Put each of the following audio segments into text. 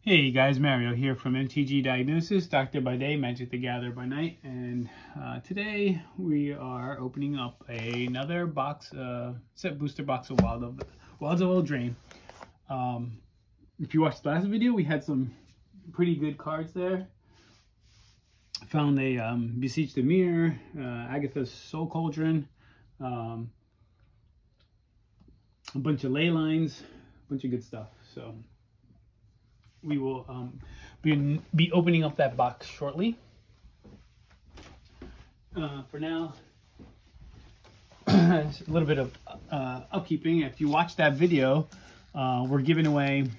Hey guys, Mario here from MTG Diagnosis, Doctor by Day, Magic the Gatherer by Night, and today we are opening up another box, set booster box of Wilds of Eldraine. If you watched the last video, we had some pretty good cards there. Found a Beseech the Mirror, Agatha's Soul Cauldron, a bunch of ley lines, a bunch of good stuff. So we will be opening up that box shortly. For now, a little bit of upkeeping. If you watch that video, we're giving away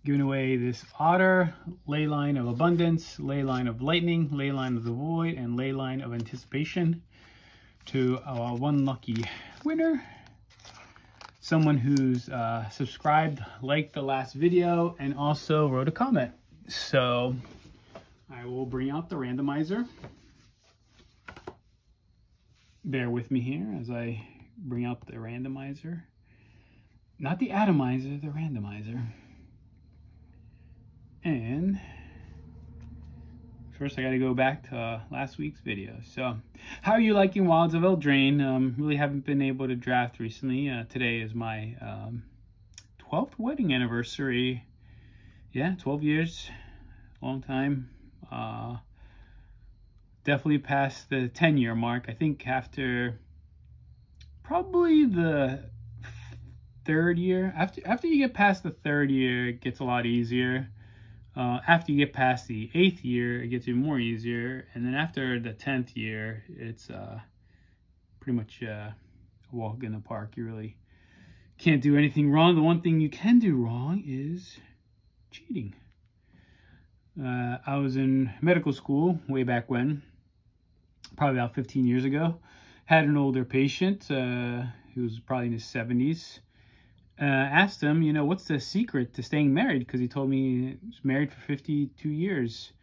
this Otter, Ley Line of Abundance, Ley Line of Lightning, Ley Line of the Void, and Ley Line of Anticipation to one lucky winner. Someone who's subscribed, liked the last video, and also wrote a comment. So I will bring out the randomizer. Bear with me here as I bring out the randomizer. Not the atomizer, the randomizer. And first I got to go back to last week's video. So how are you liking Wilds of Eldraine? Really haven't been able to draft recently. Today is my 12th wedding anniversary. Yeah, 12 years, long time. Definitely past the 10-year mark. I think after probably the third year, after you get past the third year, it gets a lot easier. After you get past the 8th year, it gets even more easier. And then after the 10th year, it's pretty much a walk in the park. You really can't do anything wrong. The one thing you can do wrong is cheating. I was in medical school way back when, probably about 15 years ago. Had an older patient who was probably in his 70s. Asked him, you know, what's the secret to staying married? Because he told me he was married for 52 years.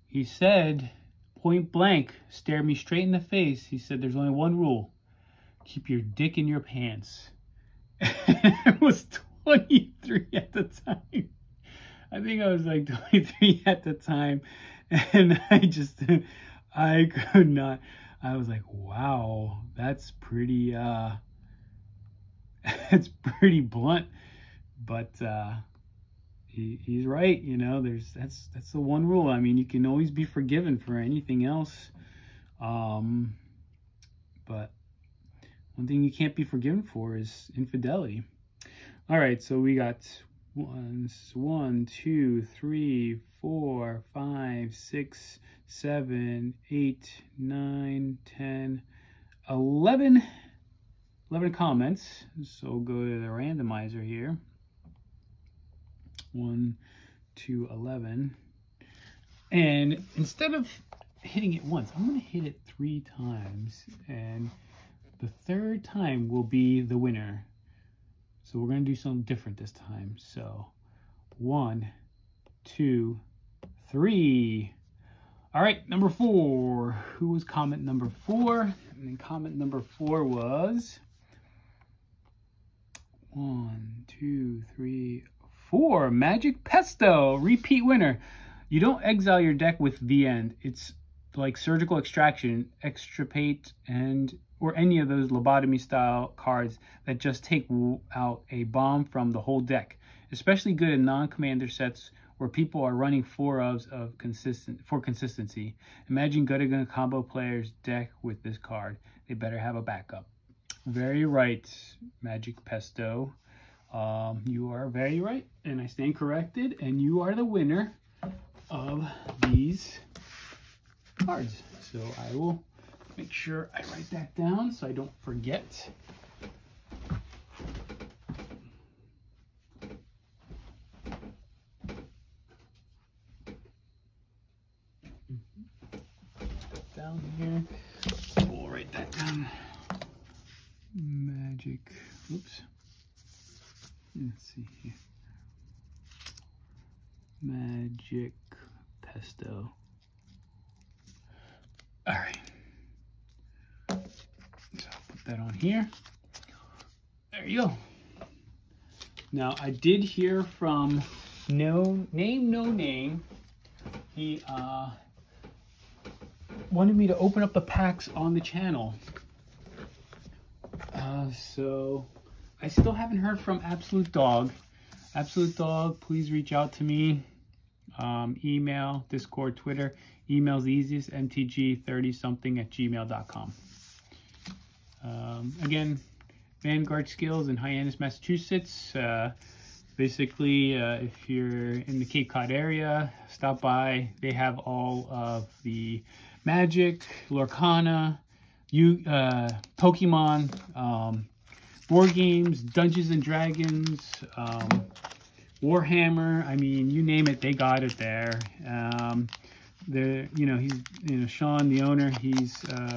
He said, point blank, stared me straight in the face. He said, there's only one rule. Keep your dick in your pants. I was 23 at the time. I think I was like 23 at the time. And I could not. I was like, wow, that's pretty, it's pretty blunt, but he's right. You know, that's the one rule. I mean, you can always be forgiven for anything else, but one thing you can't be forgiven for is infidelity. All right, so we got 1, 2, 3, 4, 5, 6, 7, 8, 9, 10, 11 comments. So we'll go to the randomizer here. 1 to 11. And instead of hitting it once, I'm going to hit it 3 times. And the third time will be the winner. So we're going to do something different this time. So 1, 2, 3. All right, number 4. Who was comment number 4? And then comment number 4 was 1, 2, 3, 4. Magic Pesto, repeat winner. You don't exile your deck with the end. It's like Surgical Extraction, Extirpate, or any of those lobotomy style cards that just take out a bomb from the whole deck. Especially good in non-commander sets where people are running 4-ofs for consistency. Imagine gutting a combo player's deck with this card. They better have a backup. Very right, Magic Pesto. You are very right, and I stand corrected, and you are the winner of these cards. So I will make sure I write that down so I don't forget. Down here, we'll write that down. Magic, oops, let's see here. Magic Pesto. All right, so I'll put that on here. There you go. Now, I did hear from No Name. He wanted me to open up the packs on the channel. So I still haven't heard from Absolute Dog. Absolute Dog, please reach out to me. Email, Discord, Twitter. Email's the easiest, mtg30something@gmail.com. Again, Vanguard Skills in Hyannis, Massachusetts. Basically, if you're in the Cape Cod area, stop by. They have all of the Magic, Lorcana, Pokemon, board games, Dungeons and Dragons, Warhammer. I mean, you name it, they got it there. Sean, the owner, he's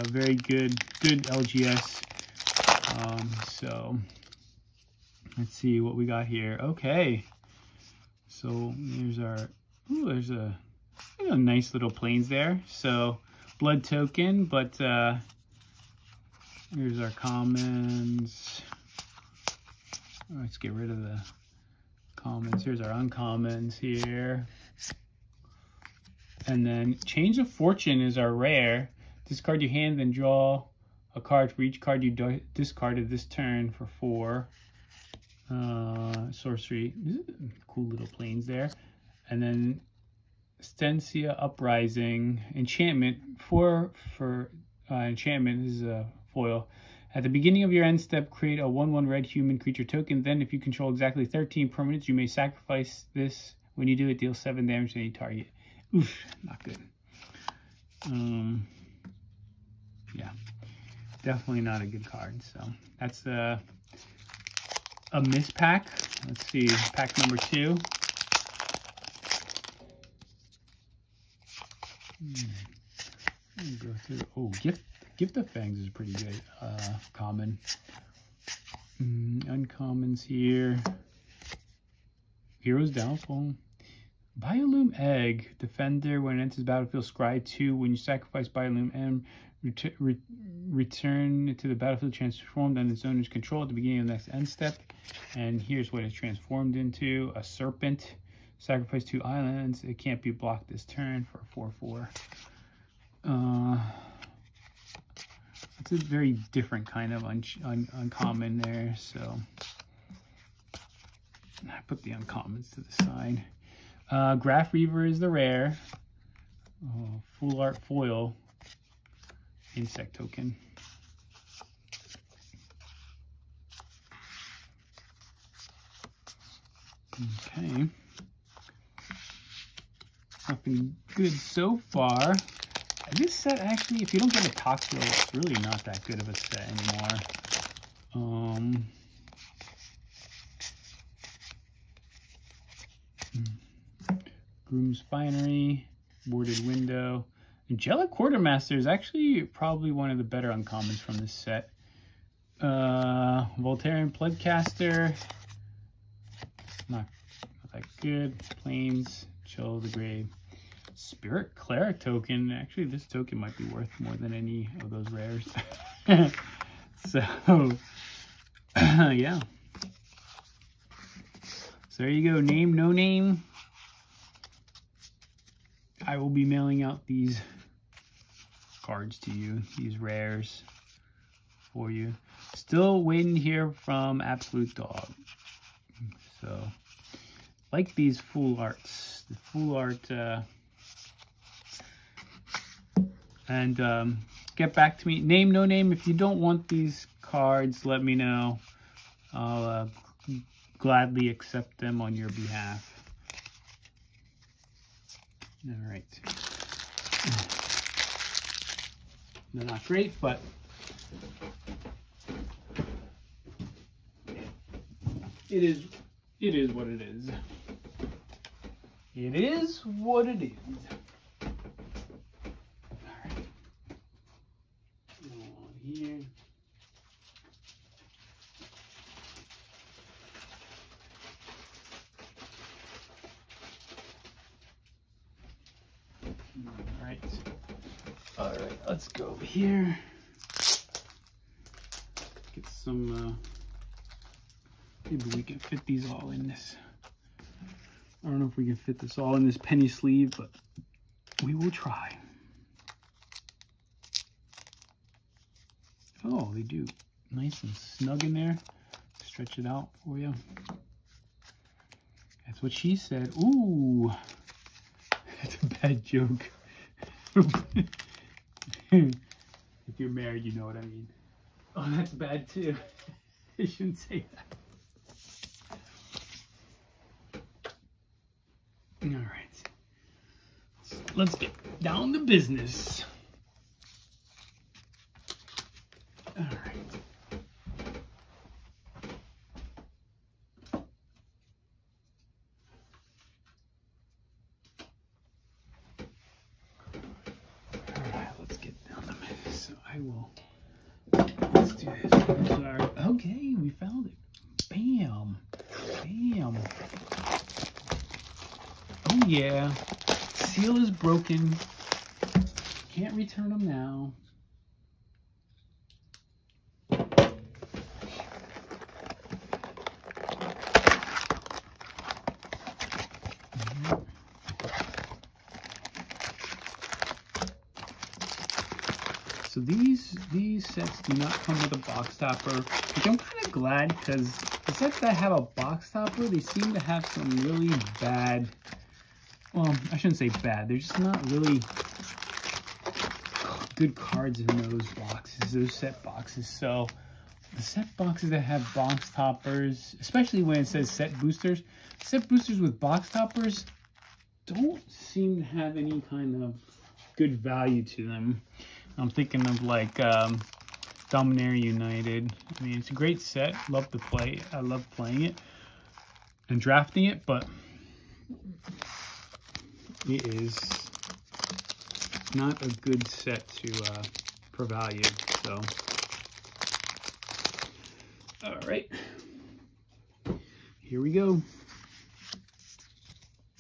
very good LGS. So let's see what we got here. Okay, so there's our. Ooh, there's a nice little planes there. So blood token, but here's our commons. Let's get rid of the commons. Here's our uncommons here. And then Change of Fortune is our rare. Discard your hand, then draw a card for each card you discarded this turn for 4. Sorcery. Cool little planes there. And then Stensia Uprising. Enchantment. For enchantment, this is a foil. At the beginning of your end step, create a 1/1 red human creature token. Then, if you control exactly 13 permanents, you may sacrifice this. When you do it, deal 7 damage to any target. Oof, not good. Yeah, definitely not a good card. So that's a miss pack. Let's see, pack number 2. Go through. Oh, Gift of Fangs is pretty good. Common. Uncommons here. Hero's Downfall. Biolume Egg. Defender. When it enters battlefield, scry 2. When you sacrifice Biolume M, return to the battlefield transformed under its owner's control at the beginning of the next end step. And here's what it's transformed into. A serpent. Sacrifice 2 islands. It can't be blocked this turn for a 4/4. It's a very different kind of uncommon there, so I put the uncommons to the side. Graph Reaver is the rare. Full art foil insect token. Okay. Looking good so far. This set actually, if you don't get a Toxio, it's really not that good of a set anymore. Groom's Finery, Boarded Window. Angelic Quartermaster is actually probably one of the better uncommons from this set. Voltarian Bloodcaster, not that good. Plains, Chill the Grave. Spirit Cleric token. Actually, this token might be worth more than any of those rares. So, yeah. So there you go. Name, no name. I will be mailing out these cards to you, these rares for you. Still waiting to hear from Absolute Dog. So, like these full arts. The full art... And get back to me. Name, no name. If you don't want these cards, let me know. I'll gladly accept them on your behalf. All right. They're not great, but it is what it is. It is what it is. Here. All right, let's go over here. Get some Maybe we can fit these all in this. I don't know if we can fit this all in this penny sleeve, but we will try. Oh, they do. Nice and snug in there. Stretch it out for you. That's what she said. Ooh. That's a bad joke. If you're married, you know what I mean. Oh, that's bad too. I shouldn't say that. All right. Let's get down to business. All right. Let's do this. Okay, we found it. Bam. Bam. Oh yeah. Seal is broken. Can't return them now. So these sets do not come with a box topper, which I'm kind of glad, because the sets that have a box topper, they seem to have some really bad, well, I shouldn't say bad, they're just not really good cards in those boxes, those set boxes. So the set boxes that have box toppers, especially when it says set boosters with box toppers don't seem to have any kind of good value to them. I'm thinking of like Dominaria United. I mean, it's a great set. Love to play. I love playing it and drafting it, but it is not a good set to for value. So, all right, here we go.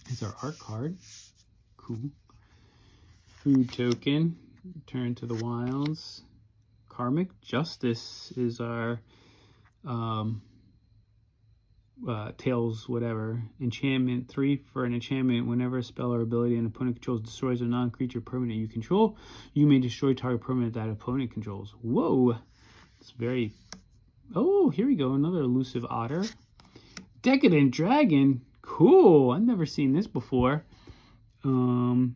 Here's our art card. Cool. Food token. Return to the Wilds. Karmic Justice is our Tails whatever. Enchantment. 3 for an enchantment. Whenever a spell or ability an opponent controls destroys a non-creature permanent you control, you may destroy target permanent that opponent controls. Whoa! It's very... Oh, here we go. Another elusive otter. Decadent Dragon. Cool. I've never seen this before. 4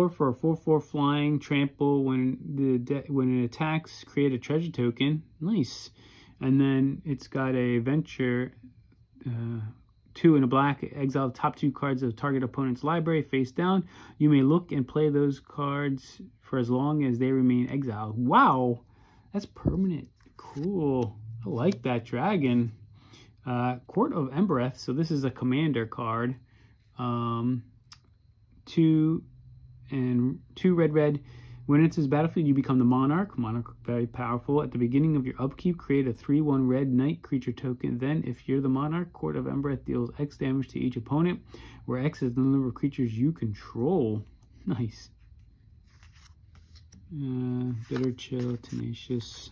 for a 4/4 flying trample. When it attacks, create a treasure token. Nice. And then it's got a venture. 2 in a black. Exile the top 2 cards of target opponent's library face down. You may look and play those cards for as long as they remain exiled. Wow, that's permanent. Cool. I like that dragon. Court of Embereth. So this is a commander card. 2 red. When it enters battlefield, you become the monarch. Monarch, very powerful. At the beginning of your upkeep, create a 3/1 red knight creature token. Then, if you're the monarch, Court of Embereth deals X damage to each opponent, where X is the number of creatures you control. Nice. Bitter Chill, Tenacious,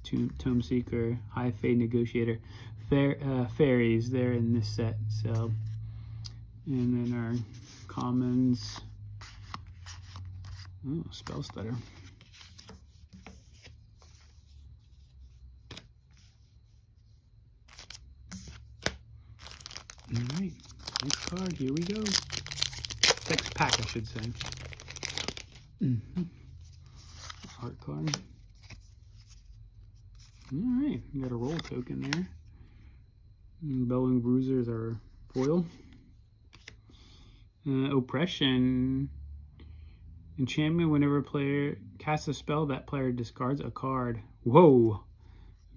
Tome Seeker, High Fade Negotiator, Fairies. They're in this set. So, and then our commons. Oh, Spell Stutter. All right, next card. Here we go. Next pack, I should say. Art card. All right, we got a roll token there. Bellwing Bruisers are foil. Oppression. Enchantment, whenever a player casts a spell, that player discards a card. Whoa,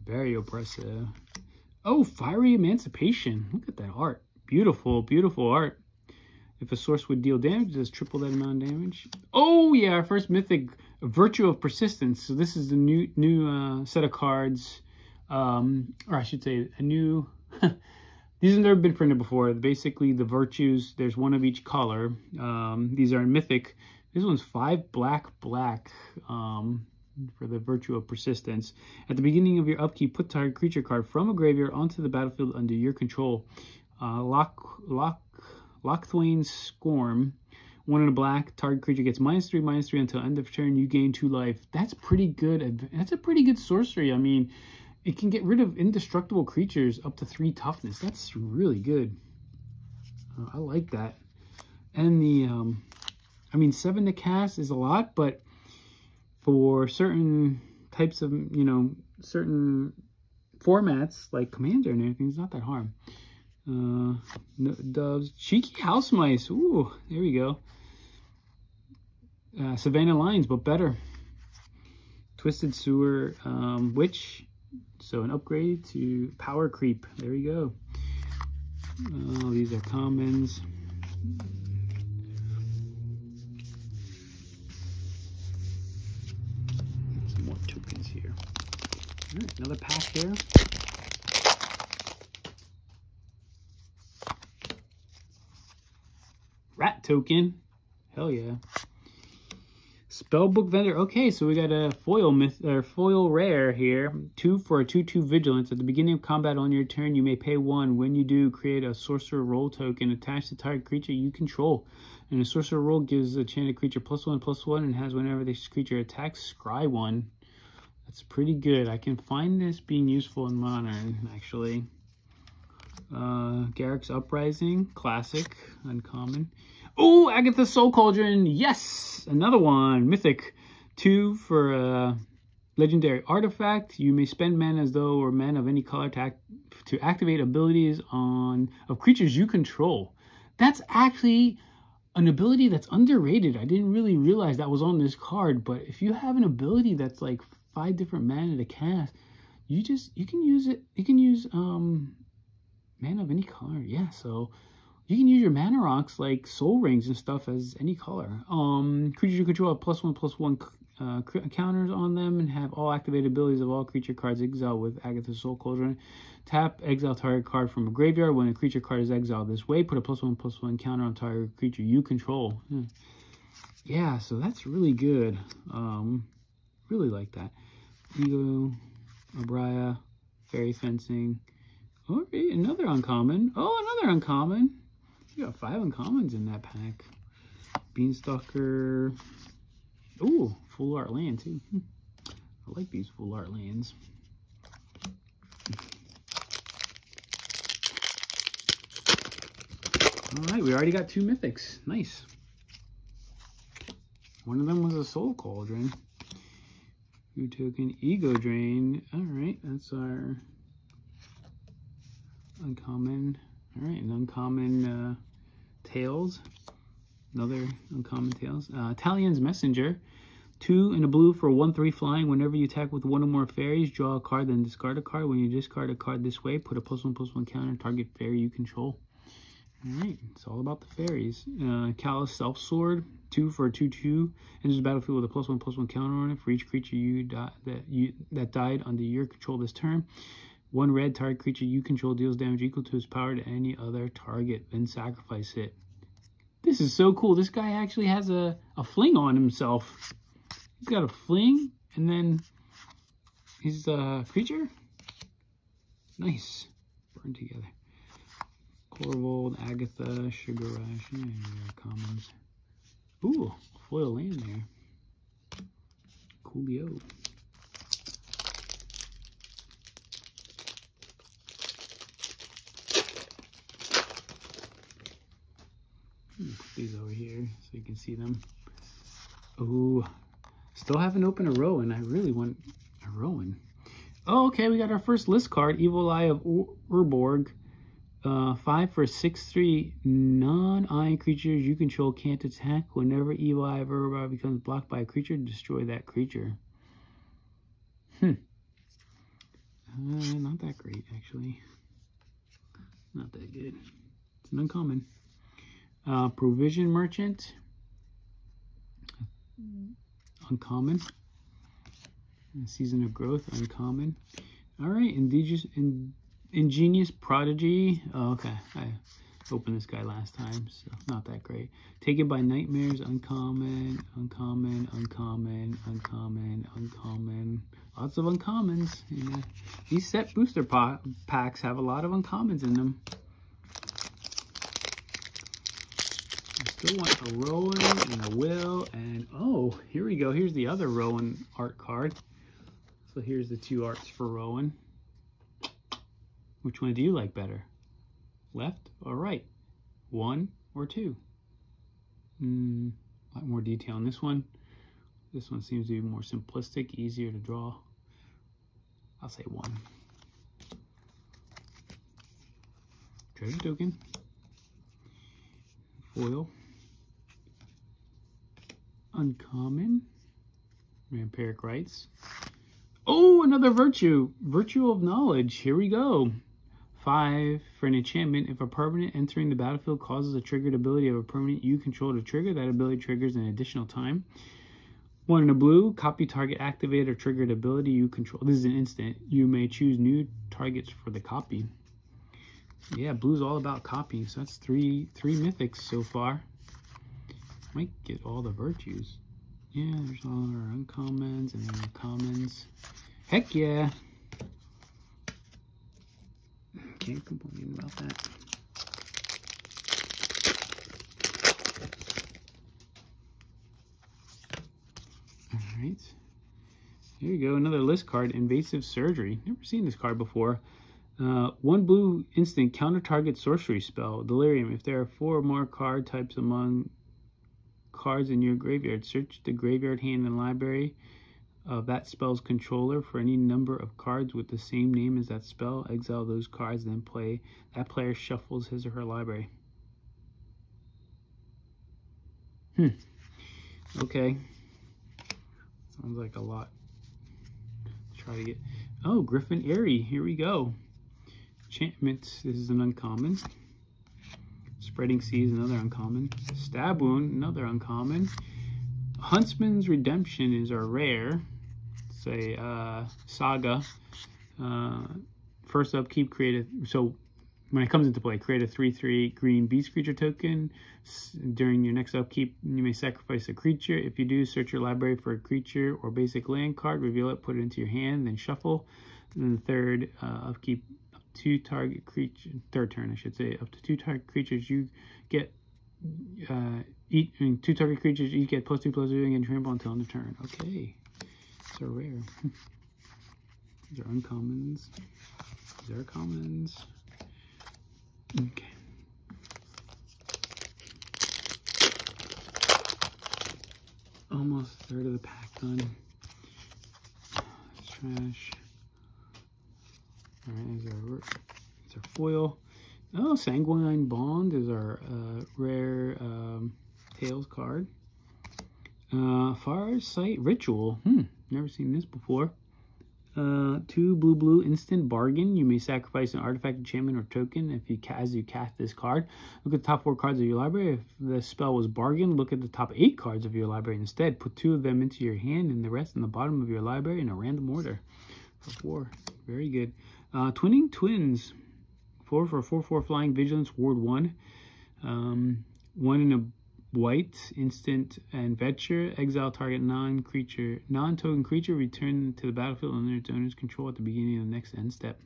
very oppressive. Oh, Fiery Emancipation. Look at that art. Beautiful, beautiful art. If a source would deal damage, it does triple that amount of damage. Oh yeah, our first mythic, Virtue of Persistence. So this is the new set of cards, or I should say a new... These have never been printed before. Basically, the virtues, there's one of each color. These are in mythic. This one's 5 black. for the virtue of persistence. At the beginning of your upkeep, put target creature card from a graveyard onto the battlefield under your control. Lochthwain's Scorn. 1 in a black. Target creature gets -3/-3 until end of turn. You gain 2 life. That's pretty good. That's a pretty good sorcery. I mean, it can get rid of indestructible creatures up to 3 toughness. That's really good. I like that. And the, I mean, 7 to cast is a lot, but for certain types of, you know, certain formats like Commander and everything, it's not that hard. Doves, Cheeky House Mice. Ooh, there we go. Savannah Lions, but better. Twisted Sewer, Witch. So an upgrade to Power Creep. There we go. These are commons. Some more tokens here. All right, another pack here. Rat token. Hell yeah. Spellbook Vendor. Okay, so we got a foil rare here. 2 for a 2/2 vigilance. At the beginning of combat on your turn, you may pay 1. When you do, create a sorcerer roll token attached to target creature you control. And a sorcerer roll gives a enchanted creature +1/+1 and has whenever this creature attacks, scry 1. That's pretty good. I can find this being useful in Modern, actually. Garrick's Uprising, classic, uncommon. Oh, Agatha's Soul Cauldron, yes! Another one, mythic. 2 for a legendary artifact. You may spend mana as though or mana of any color to activate abilities of creatures you control. That's actually an ability that's underrated. I didn't really realize that was on this card, but if you have an ability that's like 5 different mana to cast, you can use it. You can use mana of any color. Yeah, so you can use your mana rocks like soul rings and stuff as any color. Creatures you control have +1/+1 counters on them and have all activated abilities of all creature cards exiled with Agatha's Soul Cauldron. Tap, exile target card from a graveyard. When a creature card is exiled this way, put a +1/+1 counter on target creature you control. Yeah, so that's really good. Really like that. Ego, Abraya, Fairy Fencing. Oh, another uncommon. Oh, another uncommon. You got 5 uncommons in that pack. Beanstalker. Ooh, full art land too. I like these full art lands. Alright, we already got 2 mythics. Nice. One of them was a Soul Cauldron. Food token, Ego Drain. Alright, that's our uncommon. Alright, an uncommon Tails. Another uncommon Tails. Talion's Messenger. 2 in a blue for 1/3 flying. Whenever you attack with 1 or more fairies, draw a card, then discard a card. When you discard a card this way, put a +1/+1 counter on target fairy you control. Alright, it's all about the fairies. Callous Self Sword. 2 for a 2/2. Enters the battlefield with a +1/+1 counter on it for each creature that died under your control this turn. 1 red, target creature you control deals damage equal to its power to any other target, then sacrifice it. This is so cool. This guy actually has a fling on himself. He's got a fling, and then he's a creature. Nice. Burn together. Corvold, Agatha, Sugar Rush, commons. Ooh, foil land there. Coolio. Put these over here so you can see them. Ooh, still haven't opened a Rowan. I really want a Rowan. Oh, okay, we got our first list card, Evil Eye of Urborg. 5 for 6/3. Non-eye creatures you control can't attack. Whenever Evil Eye of Urborg becomes blocked by a creature, destroy that creature. Not that great, actually. Not that good. It's an uncommon. Provision Merchant. Uncommon. Season of Growth. Uncommon. Alright, Ingenious Prodigy. Oh, okay. Opened this guy last time, so not that great. Taken by Nightmares, uncommon, uncommon, uncommon, uncommon, uncommon. Lots of uncommons. Yeah. These set booster packs have a lot of uncommons in them. I still want a Rowan and a Will, and oh, here we go. Here's the other Rowan art card. So here's the two arts for Rowan. Which one do you like better? Left or right? 1 or 2? A lot more detail in this one. This one seems to be more simplistic, easier to draw. I'll say 1. Treasure token. Foil. Uncommon. Vampiric Rites. Oh, another Virtue. Virtue of Knowledge. Here we go. 5 for an enchantment. If a permanent entering the battlefield causes a triggered ability of a permanent you control to trigger, that ability triggers an additional time. 1 in a blue. Copy target activated or triggered ability you control. This is an instant. You may choose new targets for the copy. Yeah, blue's all about copying. So that's three mythics so far. Might get all the virtues. Yeah, there's all our uncommons and then our commons. Heck yeah. Can't complain about that. Alright. Here you go, another list card, Invasive Surgery. Never seen this card before. 1 blue instant, counter target sorcery spell, Delirium. If there are 4 or more card types among cards in your graveyard, search the graveyard, hand, and library of that spell's controller for any number of cards with the same name as that spell. Exile those cards, then play. That player shuffles his or her library. Okay. Sounds like a lot. Let's try to get... Oh, Griffin Airy. Here we go. Enchantment. This is an uncommon. Spreading Seas, another uncommon. Stab Wound, another uncommon. Huntsman's Redemption is our rare. It's a saga. First upkeep, create a... So when it comes into play, create a 3/3 green beast creature token. During your next upkeep, you may sacrifice a creature. If you do, search your library for a creature or basic land card, reveal it, put it into your hand, then shuffle. And then the third upkeep, up to 2 target creature, third turn I should say, up to 2 target creatures you get 2 target creatures each get +2/+2 and trample until end of turn. Okay, so rare. These are uncommons. These are commons. Okay. Almost a third of the pack done. That's trash. Alright, there's our foil. Oh, Sanguine Bond is our rare Tails card. Farsight Ritual. Never seen this before. 2 blue instant bargain. You may sacrifice an artifact, enchantment, or token if you as you cast this card. Look at the top 4 cards of your library. If the spell was bargain, look at the top 8 cards of your library instead. Put 2 of them into your hand and the rest in the bottom of your library in a random order. For 4. Very good. Twinning Twins. 4 for a 4/4 flying vigilance ward 1. 1 in a white instant and venture. Exile target non-token creature. Return to the battlefield under its owner's control at the beginning of the next end step.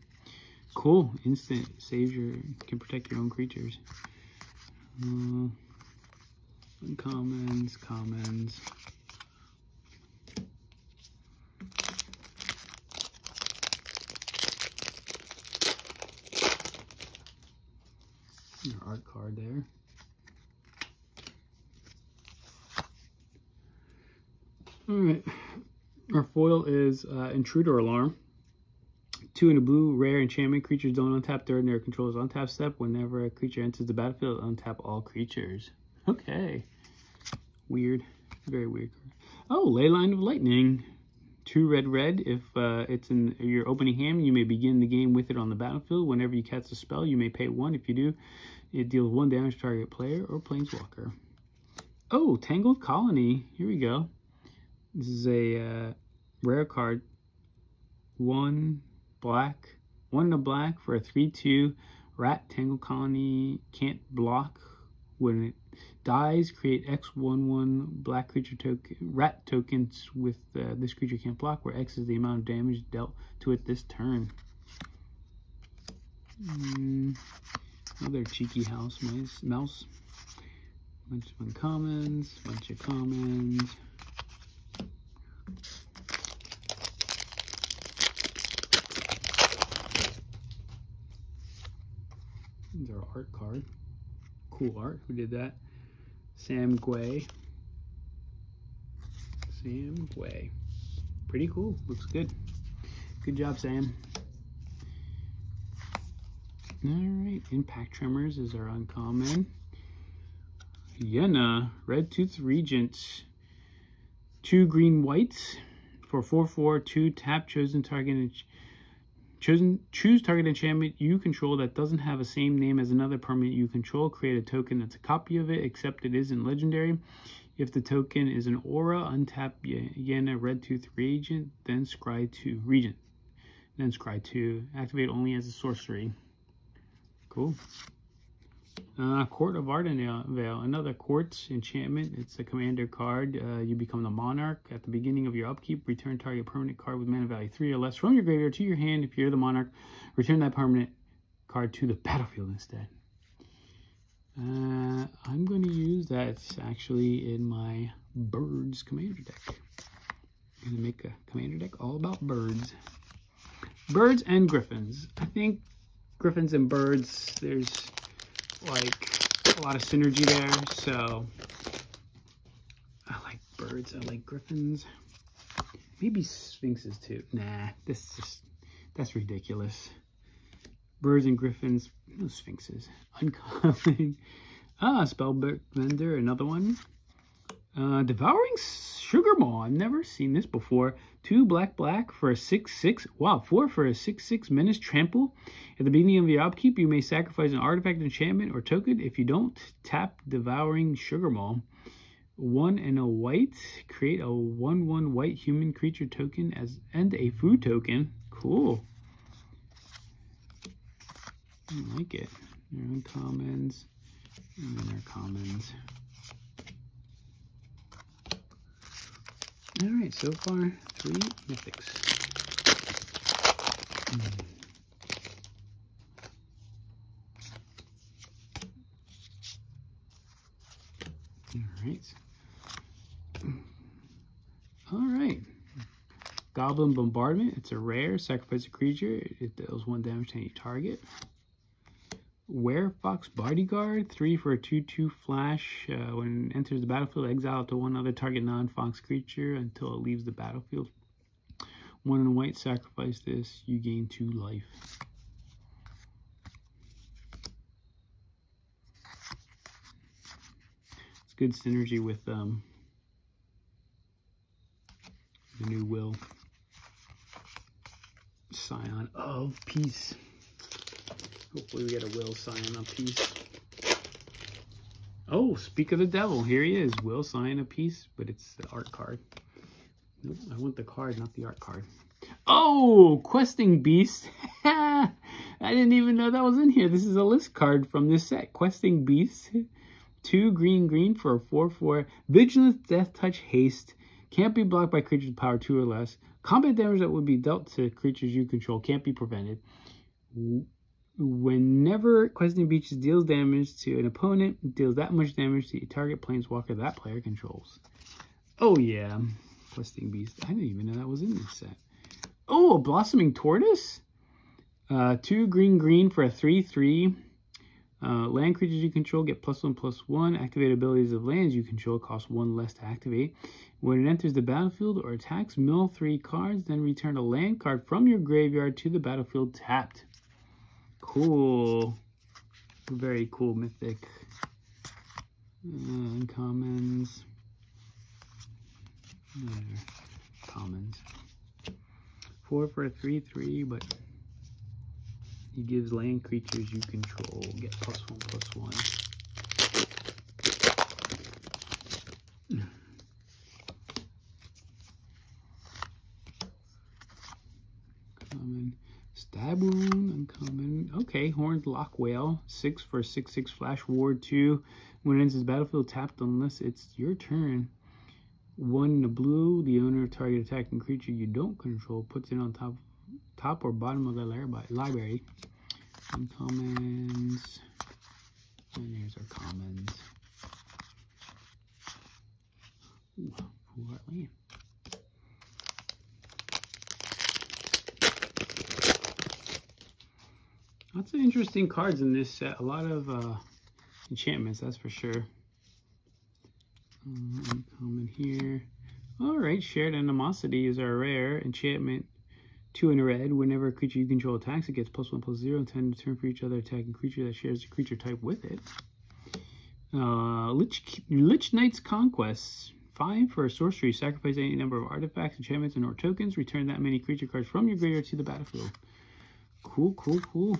Cool. Instant saves can protect your own creatures. Uncommons, commons. Your art card there. Alright, our foil is Intruder Alarm. 2 in a blue, rare enchantment. Creatures don't untap during their controller's untap step. Whenever a creature enters the battlefield, untap all creatures. Okay. Weird. Very weird. Oh, Leyline of Lightning. 2 red. If it's in your opening hand, you may begin the game with it on the battlefield. Whenever you cast a spell, you may pay 1. If you do, it deals 1 damage to target player or planeswalker. Oh, Tangled Colony. Here we go. This is a rare card. 1 black, 1 in a black for a 3/2 Rat, Tangle Colony, can't block. When it dies, create X/1/1 black creature token, rat tokens with this creature can't block, where X is the amount of damage dealt to it this turn. Another cheeky mouse. Bunch of uncommons, bunch of commons. These are art card. Cool art. Who did that? Sam Gway. Pretty cool. Looks good. Good job, Sam. Alright. Impact Tremors is our uncommon. Yenna. Red Tooth Regent. 2 green whites. For 4/4, 2 tap chosen target. Choose target enchantment you control that doesn't have the same name as another permanent you control. Create a token that's a copy of it, except it isn't legendary. If the token is an aura, untap Yenna Red Tooth Regent, then scry 2 Regent. Then scry 2. Activate only as a sorcery. Cool. Court of Ardenvale, another quartz enchantment. It's a commander card. You become the monarch. At the beginning of your upkeep, return target permanent card with mana value 3 or less from your graveyard to your hand. If you're the monarch, return that permanent card to the battlefield instead. I'm going to use that actually in my birds commander deck. I'm going to make a commander deck all about birds. Birds and griffins. I think griffins and birds, there's like a lot of synergy there, so I like birds, I like griffins, maybe sphinxes too. Nah, that's ridiculous. Birds and griffins, no sphinxes. Uncommon. Spellbender, another one. Devouring Sugar Maw. I've never seen this before. 2 black for a 6/6. Wow, 4 for a 6/6 menace trample. At the beginning of your upkeep, you may sacrifice an artifact, enchantment, or token. If you don't, tap Devouring Sugar Maw. 1 and a white. Create a 1/1 white human creature token and a food token. Cool. I like it. They're uncommons. And then they're commons. Alright, so far 3 mythics. Alright. Goblin Bombardment. It's a rare. Sacrifice a creature. It deals 1 damage to any target. Werefox Bodyguard, 3 for a 2/2 flash. When it enters the battlefield, exile to 1 other target non-fox creature until it leaves the battlefield. 1 and white, sacrifice this, you gain 2 life. It's good synergy with the new Will. Scion. Oh, peace. Hopefully we get a Will Scion a piece. Oh, speak of the devil. Here he is. Will Scion a piece, but it's the art card. Nope, I want the card, not the art card. Oh, Questing Beast. I didn't even know that was in here. This is a list card from this set. Questing Beast. 2 green for a 4/4. Vigilance, Death Touch, Haste. Can't be blocked by creatures with power 2 or less. Combat damage that would be dealt to creatures you control can't be prevented. Whenever Questing Beast deals damage to an opponent, it deals that much damage to a target planeswalker that player controls. Oh yeah, Questing Beast. I didn't even know that was in this set. Oh, a Blossoming Tortoise. 2 green for a 3/3. Land creatures you control get +1/+1. Activate abilities of lands you control cost 1 less to activate. When it enters the battlefield or attacks, mill 3 cards, then return a land card from your graveyard to the battlefield tapped. Cool. Very cool mythic. Uncommons. Commons. 4 for a 3/3, but he gives land creatures you control get +1/+1. Common. Stab Wound, uncommon. Okay, Horned Lock Whale, 6 for 6/6 flash ward 2. When it ends its battlefield, tapped unless it's your turn. 1 to blue, the owner of target attacking creature you don't control puts it on top or bottom of the library. Uncommons. And here's our commons. Ooh, full art land. Lots of interesting cards in this set. A lot of enchantments, that's for sure. Uncommon here. Alright, Shared Animosity is our rare enchantment. 2 in a red. Whenever a creature you control attacks, it gets +1/+0 and 10 to turn for each other attacking creature that shares the creature type with it. Lich Knight's Conquest. 5 for a sorcery. Sacrifice any number of artifacts, enchantments, and or tokens. Return that many creature cards from your graveyard to the battlefield. Cool, cool, cool.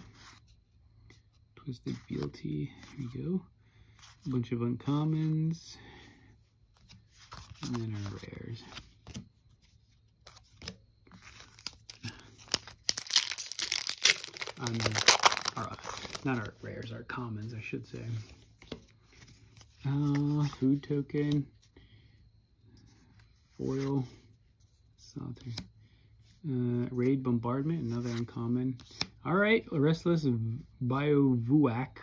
Twisted Fealty. Here we go. A bunch of uncommons. And then our rares. Not our rares, our commons, I should say. Food token. Foil. Solitaire. Raid Bombardment, another uncommon. Alright, Restless Biovuac.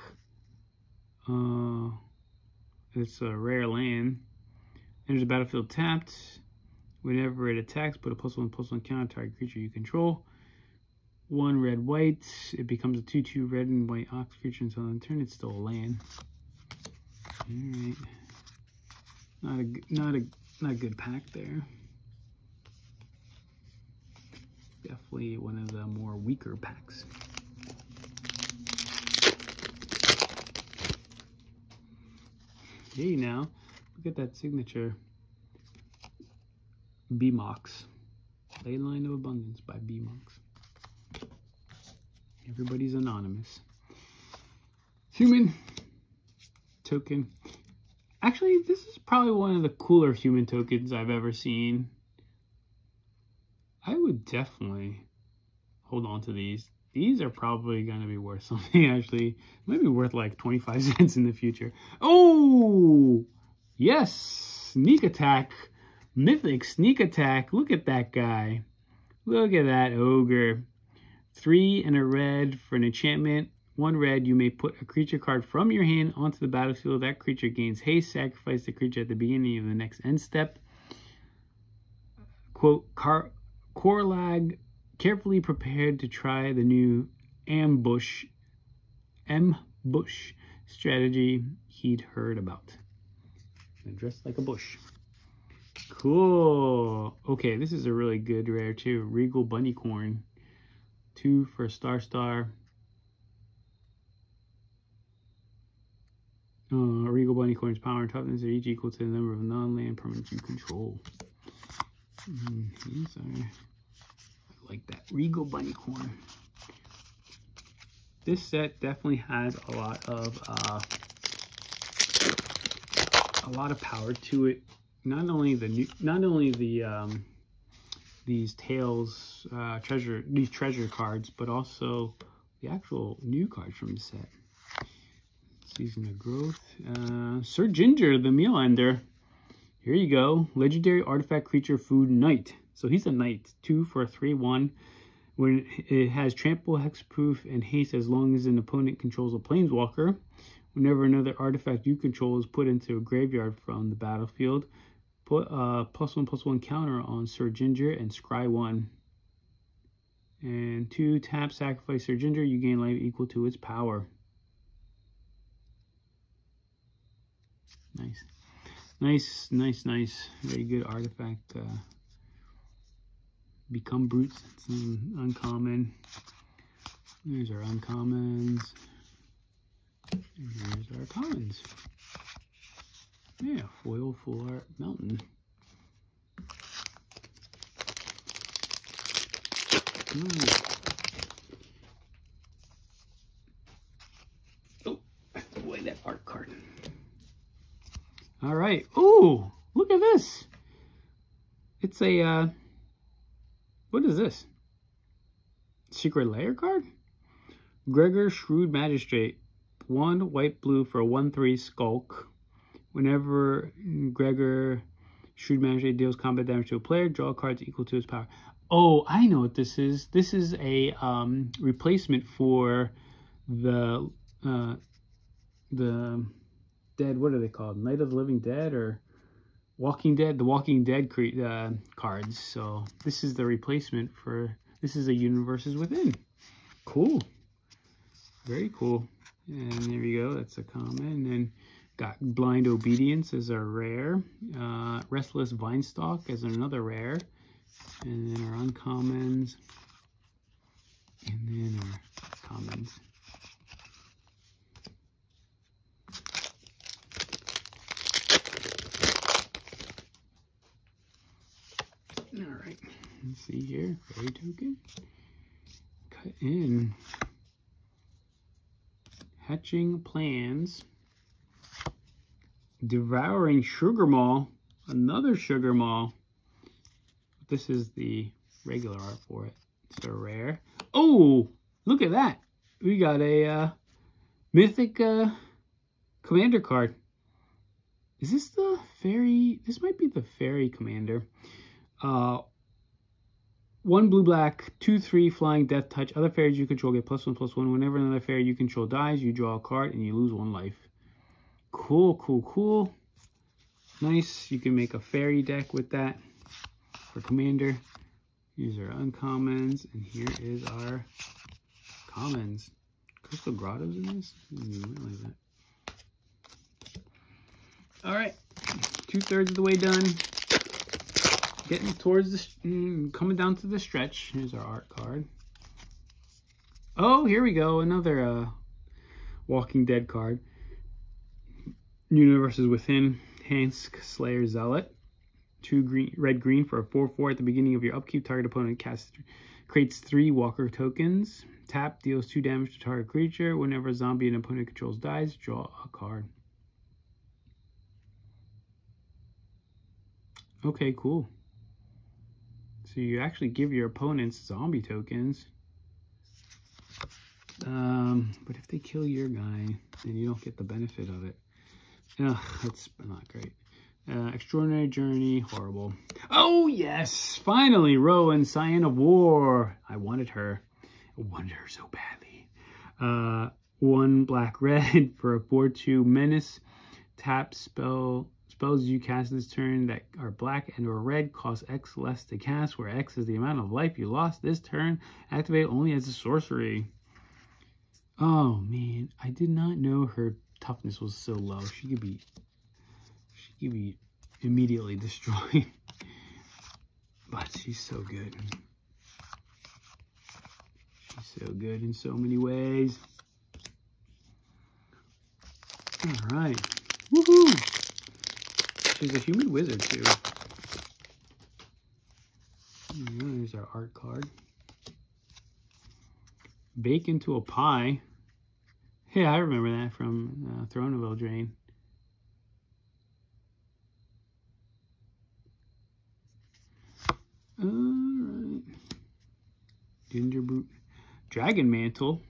It's a rare land. Enters the battlefield tapped. Whenever it attacks, put a +1/+1 counter target creature you control. 1 red white. It becomes a 2/2 red and white ox creature until end turn. It's still a land. Alright. Not a good pack there. Definitely one of the more weaker packs. Hey now, look at that signature. B-Mox. Leyline of Abundance by B-Mox. Everybody's anonymous. Human token. Actually, this is probably one of the cooler human tokens I've ever seen. I would definitely hold on to these. These are probably going to be worth something, actually. Might be worth like 25 cents in the future. Oh! Yes! Sneak Attack. Mythic Sneak Attack. Look at that guy. Look at that ogre. 3 and a red for an enchantment. 1 red, you may put a creature card from your hand onto the battlefield. That creature gains haste. Sacrifice the creature at the beginning of the next end step. Quote, Corlag, carefully prepared to try the new ambush strategy he'd heard about. And dressed like a bush. Cool. Okay, this is a really good rare too. Regal Bunnycorn. 2 for star. Regal Bunnycorn's power and toughness are each equal to the number of non-land permanents you control. These are, I like that. Regal Bunnycorn. This set definitely has a lot of power to it. Not only these Tales treasure cards, but also the actual new cards from the set. Season of Growth. Sir Ginger, the Meal Ender. Here you go. Legendary artifact creature food knight. So he's a knight. 2 for a 3/1. When it has trample, hexproof, and haste as long as an opponent controls a planeswalker. Whenever another artifact you control is put into a graveyard from the battlefield, put a +1/+1 counter on Sir Ginger and scry 1. And 2 tap, sacrifice Sir Ginger, you gain life equal to its power. Nice. Very good artifact. Become Brutes. It's an uncommon. There's our uncommons. And here's our commons. Yeah, foil full art mountain. Oh, I threw away that art card. All right. Oh, look at this. It's a, what is this? Secret Lair card? Gregor, Shrewd Magistrate. 1 white-blue for a 1/3 skulk. Whenever Gregor, Shrewd Magistrate deals combat damage to a player, draw cards equal to its power. Oh, I know what this is. This is a replacement for the dead. What are they called? Night of the Living Dead or Walking Dead? The Walking Dead cards. So this is the replacement for. This is a Universes Within. Cool. Very cool. And there we go. That's a common. And then got Blind Obedience as a rare. Restless Vinestalk as another rare. And then our uncommons. And then our commons. Alright. Let's see here. Fairy token. Cut in. Hatching Plans. Devouring Sugar Maw. Another Sugar Maw. This is the regular art for it. It's a rare. Oh, look at that. We got a mythic commander card. Is this the fairy? This might be the fairy commander. 1 blue-black, 2/3 flying death touch. Other fairies you control get +1/+1. Whenever another fairy you control dies, you draw a card and you lose 1 life. Cool, cool, cool. Nice. You can make a fairy deck with that for commander. Here's our uncommons, and here is our commons. Crystal Grottos in this? I didn't realize that. Alright, 2/3 of the way done. Getting towards the, coming down to the stretch. Here's our art card. Oh, here we go. Another Walking Dead card. Universes Within. Hansk Slayer Zealot. 2 red-green for a 4/4 at the beginning of your upkeep. Target opponent creates 3 Walker tokens. Tap, deals 2 damage to target creature. Whenever a zombie an opponent controls dies, draw a card. Okay, cool. So you actually give your opponents zombie tokens. But if they kill your guy, then you don't get the benefit of it. Ugh, that's not great. Extraordinary Journey, horrible. Oh, yes! Finally, Rowan, Scion of War. I wanted her. I wanted her so badly. 1 black-red for a 4/2 menace. Tap spells you cast this turn that are black and or red cost X less to cast, where X is the amount of life you lost this turn. Activate only as a sorcery. Oh, man. I did not know her toughness was so low. She could be immediately destroyed. But she's so good. She's so good in so many ways. All right. Woohoo! She's a human wizard too. There's our art card. Bake into a pie. Yeah, I remember that from Throne of Eldraine. Alright. Ginger Brute. Dragon Mantle.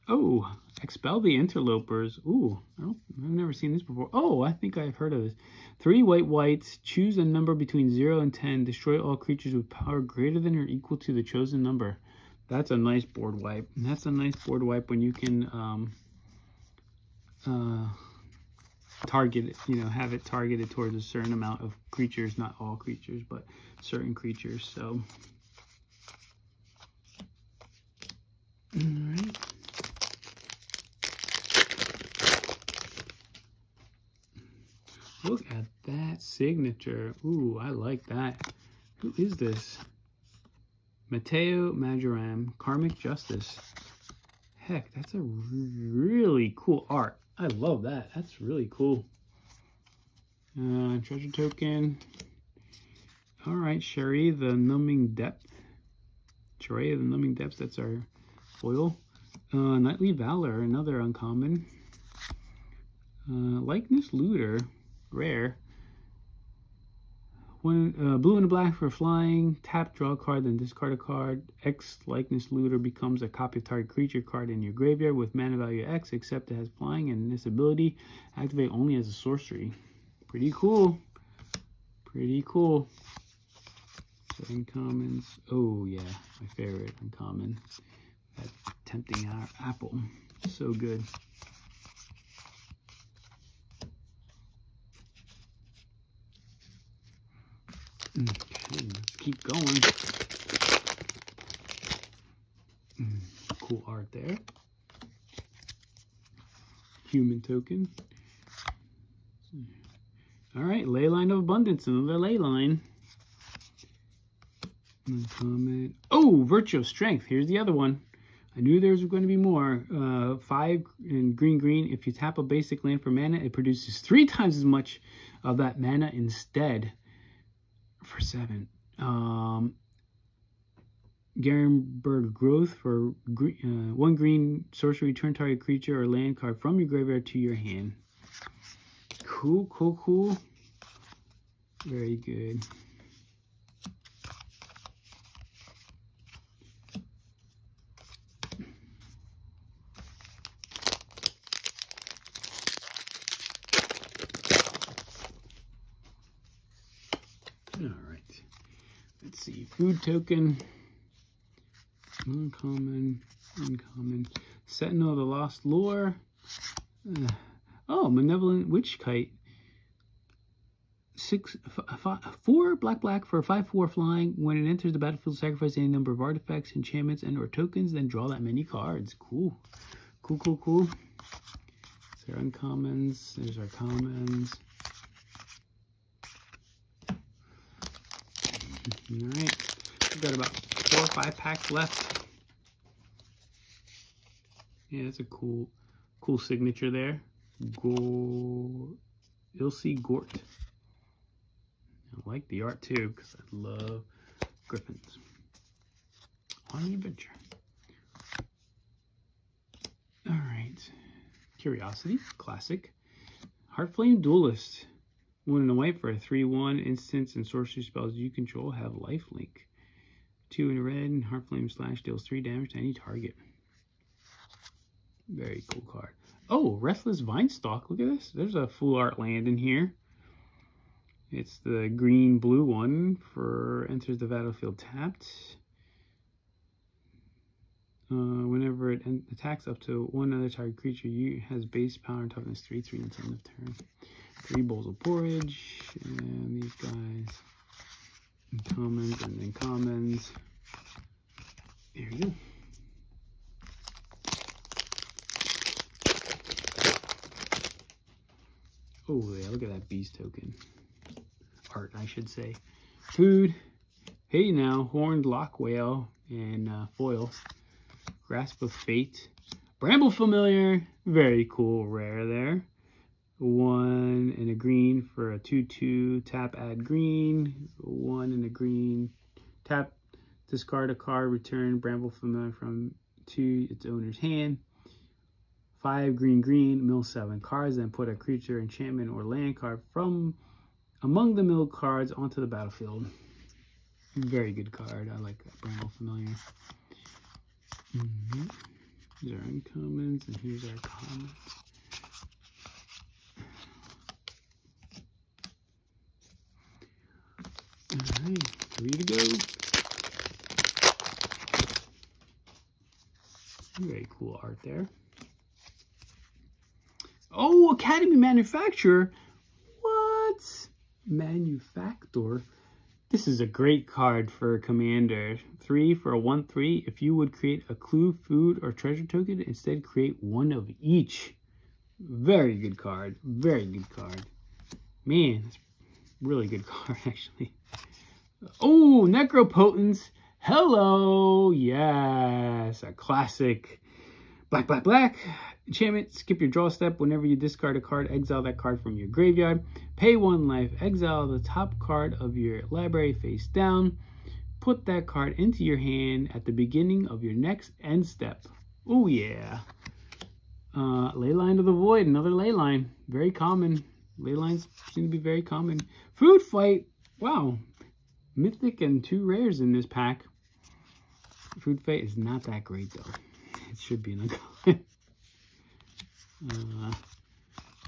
Oh, Expel the Interlopers. Ooh, I've never seen this before. Oh, I think I've heard of this. 3 whites. Choose a number between 0 and 10. Destroy all creatures with power greater than or equal to the chosen number. That's a nice board wipe. That's a nice board wipe when you can target it, have it targeted towards a certain amount of creatures, not all creatures, but certain creatures. So, all right. Look at that signature. Ooh, I like that. Who is this? Mateo Majoram, Karmic Justice. Heck, that's a really cool art. I love that. That's really cool. Treasure token. All right, Sherry, the Numbing Depth. Sherry, the Numbing Depths. That's our foil. Knightly Valor, another uncommon. Likeness Looter, rare. Blue and a black for flying. Tap, draw a card, then discard a card. X likeness looter becomes a copy of target creature card in your graveyard with mana value X, except it has flying, and this ability activate only as a sorcery. Pretty cool. Pretty cool. So uncommons. Oh yeah, my favorite uncommon. That tempting apple. So good. Okay, let's keep going. Cool art there. Human token. All right, Leyline of Abundance, another Leyline. Comment. Oh, Virtue of Strength. Here's the other one. I knew there was going to be more. 5 in green. If you tap a basic land for mana, it produces 3 times as much of that mana instead. For 7. Garenberg Growth for 1 green sorcery. Return target creature or land card from your graveyard to your hand. Cool, cool, cool. Very good. All right. Let's see. Food token. Uncommon. Sentinel of the Lost Lore. Oh, Malevolent Witch Kite. 4 black for a 5/4 flying. When it enters the battlefield, sacrifice any number of artifacts, enchantments, and/or tokens, then draw that many cards. Cool. Cool. These are uncommons. There's our commons. Alright. We've got about 4 or 5 packs left. Yeah, that's a cool signature there. Ilse Gort. I like the art too, because I love griffins. On the adventure. Alright. Curiosity, classic. Heartflame Duelist. 1 and a white for a 3/1 instance, and sorcery spells you control have lifelink. 2 in a red, and Heartflame Slash deals 3 damage to any target. Very cool card. Oh, Restless Vinestalk. Look at this. There's a full art land in here. It's the green-blue one for enters the battlefield tapped. Whenever it attacks up to 1 other target creature, you has base power and toughness 3/3 until end of turn. 3 bowls of porridge, and these guys. Commons and then commons. There you go. Oh yeah, look at that beast token. Art, I should say. Food. Hey now, Horned Lock Whale and foil. Grasp of Fate. Bramble Familiar. Very cool rare there. 1 in a green for a 2/2. Tap, add green. 1 in a green. Tap, discard a card. Return Bramble Familiar to its owner's hand. 5 green. Mill 7 cards. Then put a creature, enchantment, or land card from among the milled cards onto the battlefield. Very good card. I like that Bramble Familiar. These are uncommons, and here's our commons. Alright, 3 to go. Very cool art there. Oh, Academy Manufacturer. What? Manufactor. This is a great card for Commander. 3 for a 1/3. If you would create a clue, food, or treasure token, instead create 1 of each. Very good card. Very good card. Man, that's a really good card, actually. Oh, Necropotence. Hello. Yes, a classic. Black. Enchantment, skip your draw step. Whenever you discard a card, exile that card from your graveyard. Pay 1 life. Exile the top card of your library face down. Put that card into your hand at the beginning of your next end step. Oh yeah. Leyline of the Void, another Leyline. Very common. Leylines seem to be very common. Food Fight. Wow, mythic and 2 rares in this pack. Food Fate is not that great though. It should be an uncommon.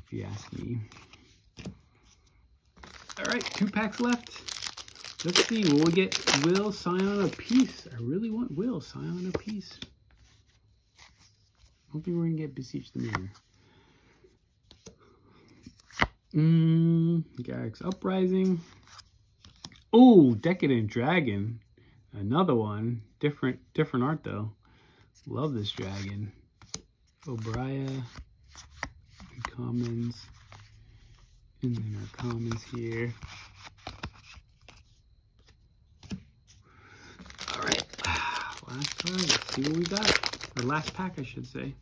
If you ask me. Alright, 2 packs left. Let's see, will we get Will, Scion, or Peace? I really want Will, Scion, or Peace. Hoping we're going to get Beseech the Mirror. Garrick's Uprising. Oh, Decadent Dragon. Another one. Different art though. Love this dragon. Obria. Commons. And then our commons here. Alright. Last card. Let's see what we got. Or last pack, I should say.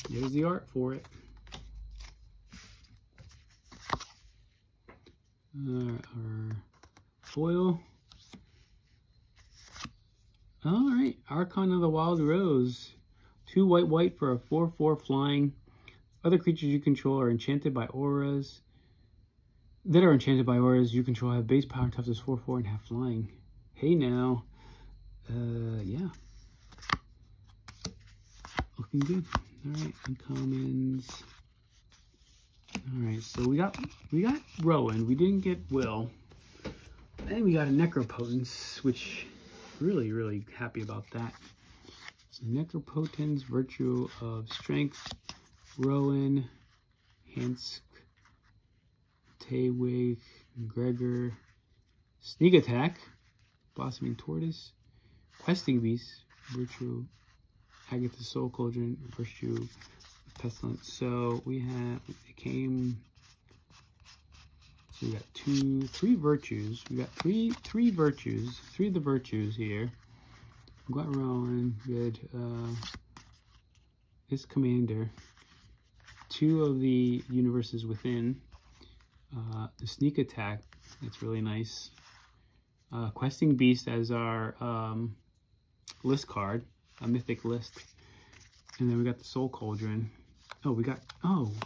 There's the art for it. Our foil. Alright, Archon of the Wild Rose. 2 white for a 4/4 flying. Other creatures you control are enchanted by auras. You control have base power, toughness 4/4, and have flying. Hey now. Yeah. Looking good. Alright, uncommons. Alright, so we got Rowan. We didn't get Will. And we got a Necropotence, which really happy about that. So Necropotence, Virtue of Strength, Rowan, Hansk, Taywig, Gregor, Sneak Attack, Blossoming Tortoise, Questing Beast, Virtue, Agatha Soul Cauldron, Virtue, Pestilence. So we have, it came, so we got 3 virtues. We got three virtues, 3 of the virtues here. We got Rowan, good, this commander, 2 of the universes within, the Sneak Attack, that's really nice. Questing Beast as our list card, a mythic list. And then we got the Soul Cauldron. Oh,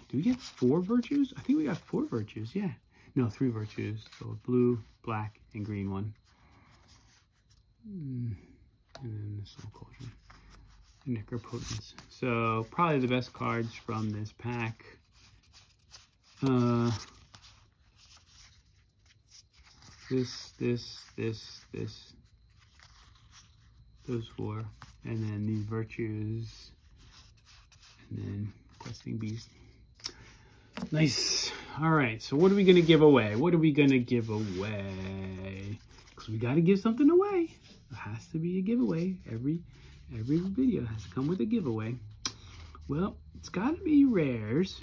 do we get 4 virtues? I think we got 4 virtues, yeah. No, 3 virtues. So blue, black, and green one. And then the Soul Cauldron. Necropotence. So probably the best cards from this pack. This. Those 4. And then these virtues. And then Questing Beast. Nice. Alright, so what are we going to give away? Because we got to give something away. It has to be a giveaway. Every video has to come with a giveaway. Well, it's got to be rares.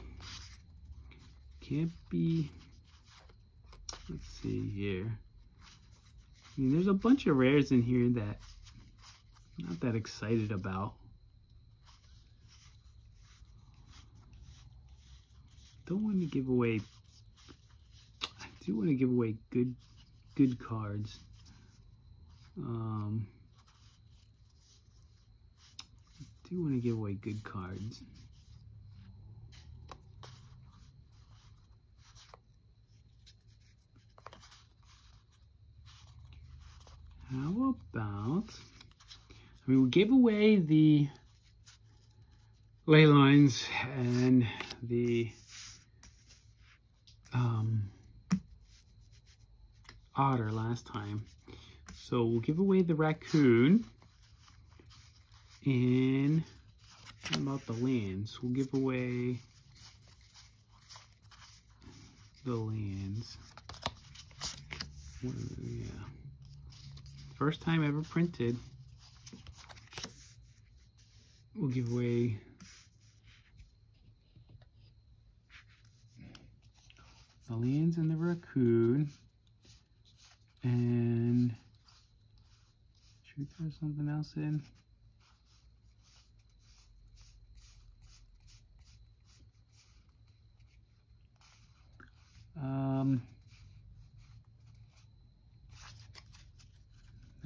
Can't be... Let's see here. I mean, there's a bunch of rares in here that I'm not that excited about. Don't want to give away... I do want to give away good cards. I do want to give away good cards. How about... I mean, we gave away the ley lines and the otter last time. So we'll give away the raccoon. And how about the lands? We'll give away the lands. Yeah. First time ever printed. We'll give away the lands and the raccoon. And should we throw something else in?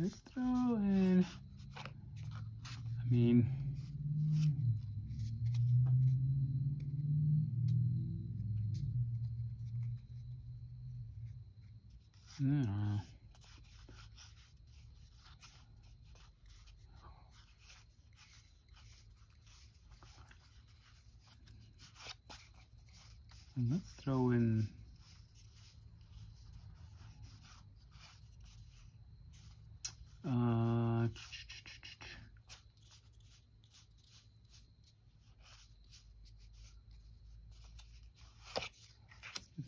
Let's throw in, I mean, I don't know. And let's throw in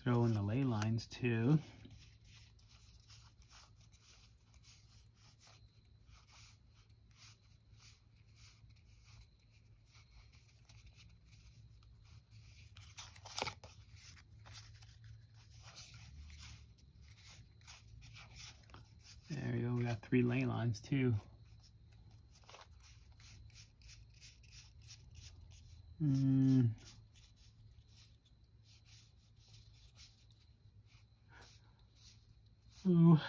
throw in the ley lines too. There we go, we got 3 ley lines too. Ooh.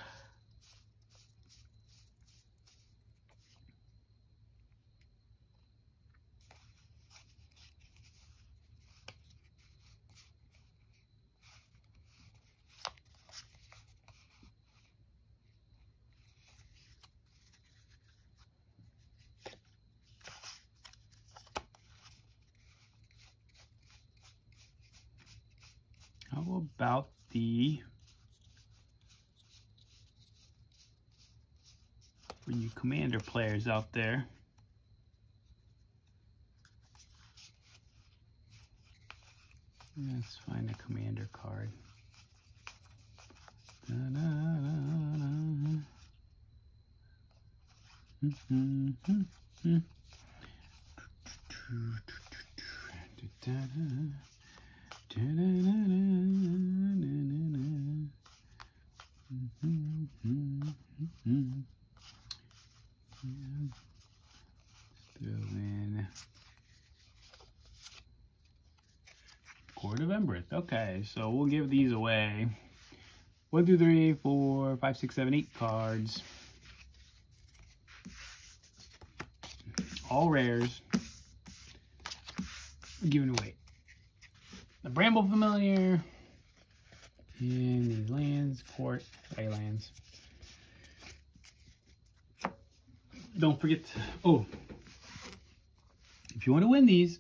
How about for you commander players out there? Let's find a commander card. Court of Embereth. Okay, so we'll give these away. 1, 2, 3, 4, 5, 6, 7, 8 cards. All rares. Giving away the Bramble Familiar and these lands, court, ley lands. Don't forget to, if you want to win these,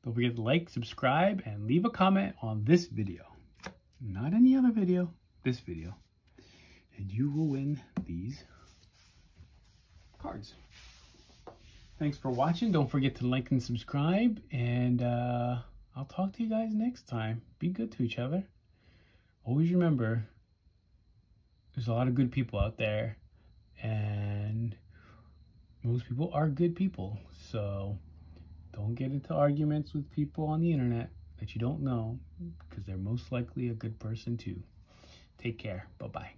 don't forget to like, subscribe, and leave a comment on this video. Not any other video, this video. And you will win these cards. Thanks for watching. Don't forget to like and subscribe. And I'll talk to you guys next time. Be good to each other. Always remember, there's a lot of good people out there. And most people are good people. So don't get into arguments with people on the internet that you don't know, because they're most likely a good person too. Take care. Bye-bye.